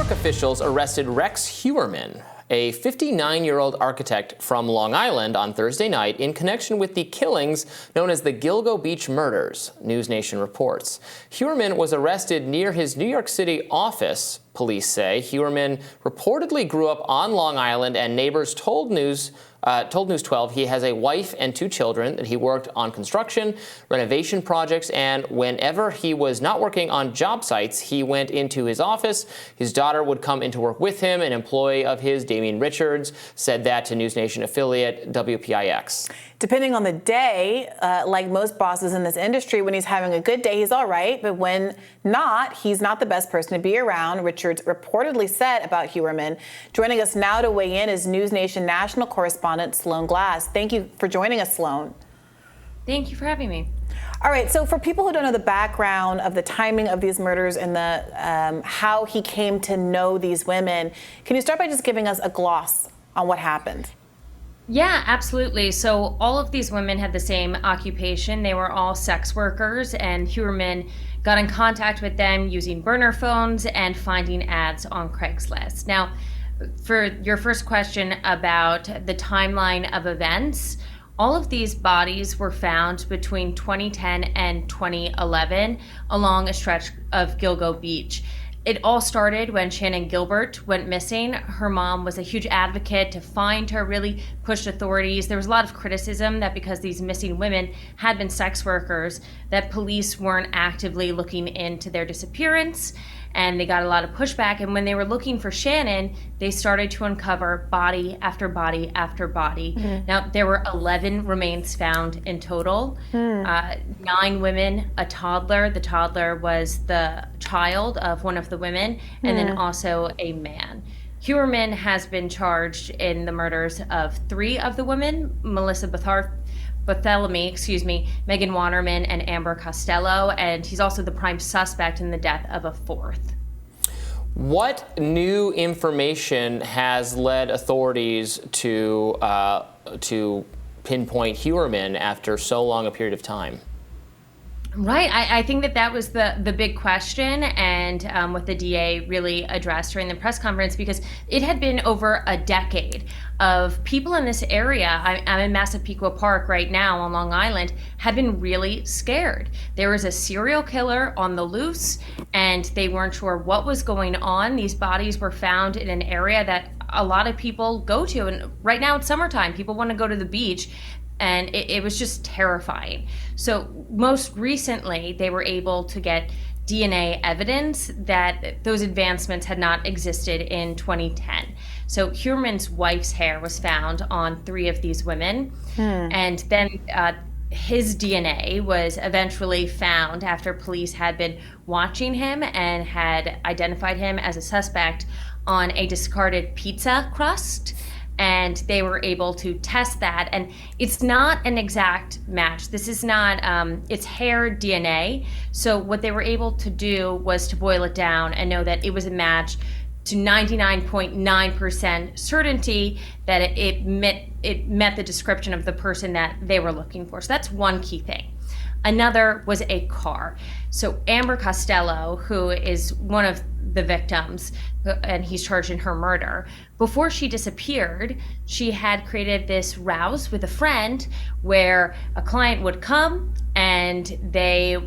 York officials arrested Rex Heuermann, a 59-year-old architect from Long Island, on Thursday night in connection with the killings known as the Gilgo Beach murders, NewsNation reports. Heuermann was arrested near his New York City office, police say. Heuermann reportedly grew up on Long Island, and neighbors told News 12 he has a wife and 2 children, that he worked on construction, renovation projects, and whenever he was not working on job sites, he went into his office. His daughter would come into work with him. An employee of his, Damien Richards, said that to NewsNation affiliate WPIX. Depending on the day, like most bosses in this industry, when he's having a good day, he's all right. But when not, he's not the best person to be around, Richards reportedly said about Heuermann. Joining us now to weigh in is NewsNation national correspondent Sloane Glass. Thank you for joining us, Sloane. Thank you for having me. All right, so for people who don't know the background of the timing of these murders and the how he came to know these women, can you start by just giving us a gloss on what happened? Yeah, absolutely. So all of these women had the same occupation. They were all sex workers, and Heuermann got in contact with them using burner phones and finding ads on Craigslist. Now, for your first question about the timeline of events, all of these bodies were found between 2010 and 2011 along a stretch of Gilgo Beach. It all started when Shannon Gilbert went missing. Her mom was a huge advocate to find her, really pushed authorities. There was a lot of criticism that because these missing women had been sex workers, that police weren't actively looking into their disappearance, and they got a lot of pushback. And when they were looking for Shannon, they started to uncover body after body after body. Mm-hmm. Now, there were 11 remains found in total, 9 women, a toddler. The toddler was the child of one of the women, and then also a man. Heuermann has been charged in the murders of 3 of the women, Melissa Barthelemy, Megan Waterman, and Amber Costello, and he's also the prime suspect in the death of a 4th. What new information has led authorities to pinpoint Heuermann after so long a period of time? Right. I think that was the big question, and what the DA really addressed during the press conference, because it had been over a decade of people in this area. I'm in Massapequa Park right now on Long Island, had been really scared. There was a serial killer on the loose, and they weren't sure what was going on. These bodies were found in an area that a lot of people go to, and right now it's summertime. People want to go to the beach. And it was just terrifying. So most recently, they were able to get DNA evidence that those advancements had not existed in 2010. So Heuermann's wife's hair was found on 3 of these women. And then his DNA was eventually found after police had been watching him and had identified him as a suspect on a discarded pizza crust. And they were able to test that, and it's not an exact match. This is not, it's hair DNA. So what they were able to do was to boil it down and know that it was a match to 99.9% certainty that it met the description of the person that they were looking for. So that's one key thing. Another was a car. So Amber Costello, who is one of the victims, and he's charged in her murder, before she disappeared, she had created this rouse with a friend where a client would come and the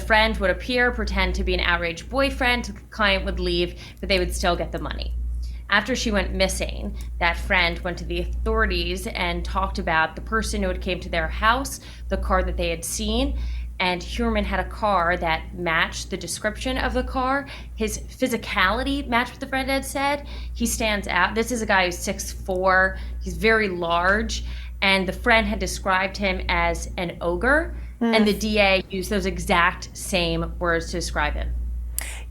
friend would appear, pretend to be an outraged boyfriend, the client would leave, but they would still get the money. After she went missing, that friend went to the authorities and talked about the person who had came to their house, the car that they had seen, and Heuermann had a car that matched the description of the car. His physicality matched what the friend had said. He stands out. This is a guy who's 6'4", he's very large, and the friend had described him as an ogre, and the DA used those exact same words to describe him.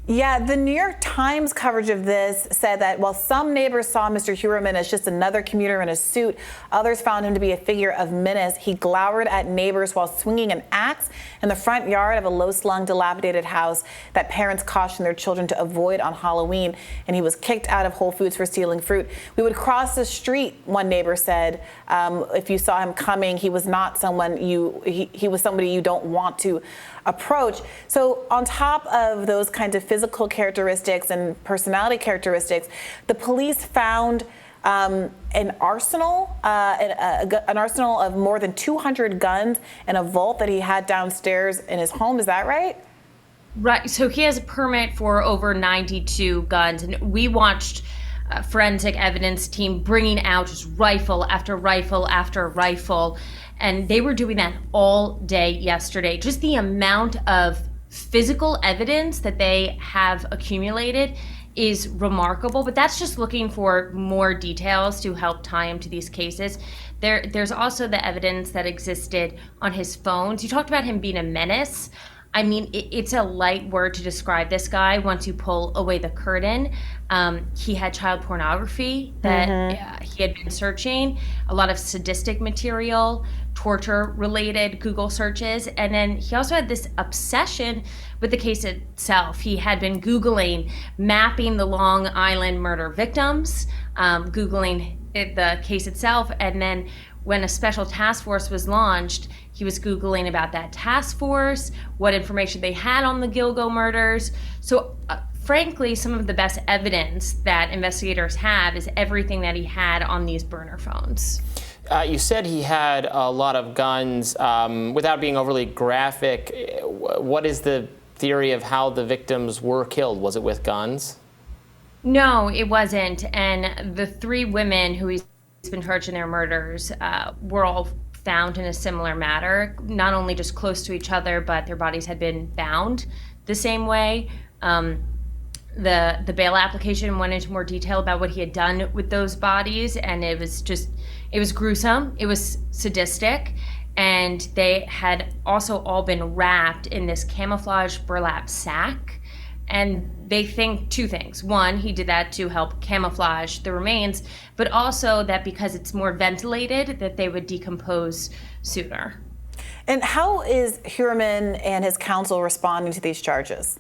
Yeah, the New York Times coverage of this said that while some neighbors saw Mr. Heuermann as just another commuter in a suit, others found him to be a figure of menace. He glowered at neighbors while swinging an axe in the front yard of a low-slung, dilapidated house that parents cautioned their children to avoid on Halloween, and he was kicked out of Whole Foods for stealing fruit. We would cross the street, one neighbor said. If you saw him coming, he was not someone he was somebody you don't want to approach. So on top of those kinds of physical characteristics and personality characteristics, the police found an arsenal of more than 200 guns in a vault that he had downstairs in his home. Is that right? Right. So he has a permit for over 92 guns, and we watched a forensic evidence team bringing out just rifle after rifle after rifle, and they were doing that all day yesterday. Just the amount of physical evidence that they have accumulated is remarkable, but that's just looking for more details to help tie him to these cases. There's also the evidence that existed on his phones. You talked about him being a menace. I mean, it's a light word to describe this guy once you pull away the curtain. He had child pornography that he had been searching, a lot of sadistic material, torture-related Google searches, and then he also had this obsession with the case itself. He had been Googling, mapping the Long Island murder victims, Googling the case itself, and then when a special task force was launched, he was Googling about that task force, what information they had on the Gilgo murders. So frankly, some of the best evidence that investigators have is everything that he had on these burner phones. You said he had a lot of guns. Without being overly graphic, what is the theory of how the victims were killed? Was it with guns? No, it wasn't. And the three women who he's been charged in their murders were all found in a similar manner, not only just close to each other, but their bodies had been bound the same way. The bail application went into more detail about what he had done with those bodies, and it was gruesome, it was sadistic, and they had also all been wrapped in this camouflage burlap sack. And they think two things. One, he did that to help camouflage the remains, but also that because it's more ventilated, that they would decompose sooner. And how is Heuermann and his counsel responding to these charges?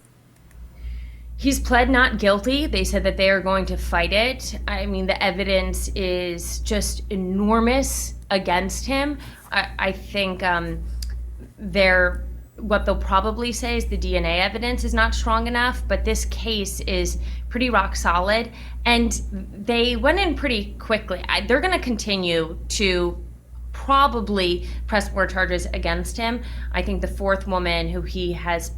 He's pled not guilty. They said that they are going to fight it. I mean, the evidence is just enormous against him. I think what they'll probably say is the DNA evidence is not strong enough, but this case is pretty rock solid, and they went in pretty quickly. They're going to continue to probably press more charges against him. I think the fourth woman who he has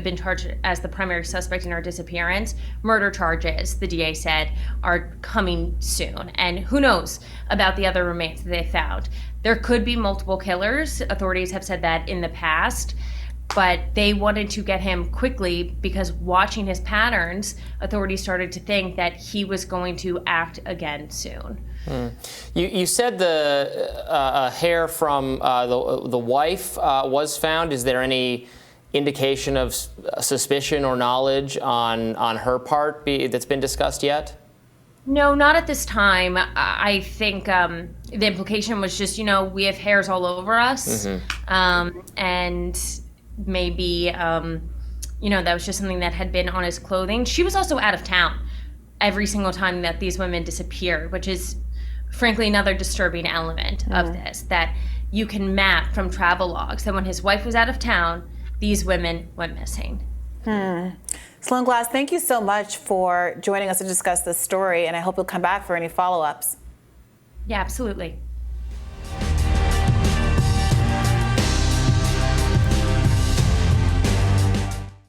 been charged as the primary suspect in her disappearance, murder charges, the DA said, are coming soon. And who knows about the other remains that they found. There could be multiple killers. Authorities have said that in the past. But they wanted to get him quickly because watching his patterns, authorities started to think that he was going to act again soon. You said the hair from the wife was found. Is there any indication of suspicion or knowledge on her part that's been discussed yet? No, not at this time. I think the implication was just, we have hairs all over us. And maybe, that was just something that had been on his clothing. She was also out of town every single time that these women disappeared, which is, frankly, another disturbing element of this, that you can map from travel logs that when his wife was out of town, these women went missing. Sloane Glass, thank you so much for joining us to discuss this story, and I hope you'll come back for any follow-ups. Yeah, absolutely.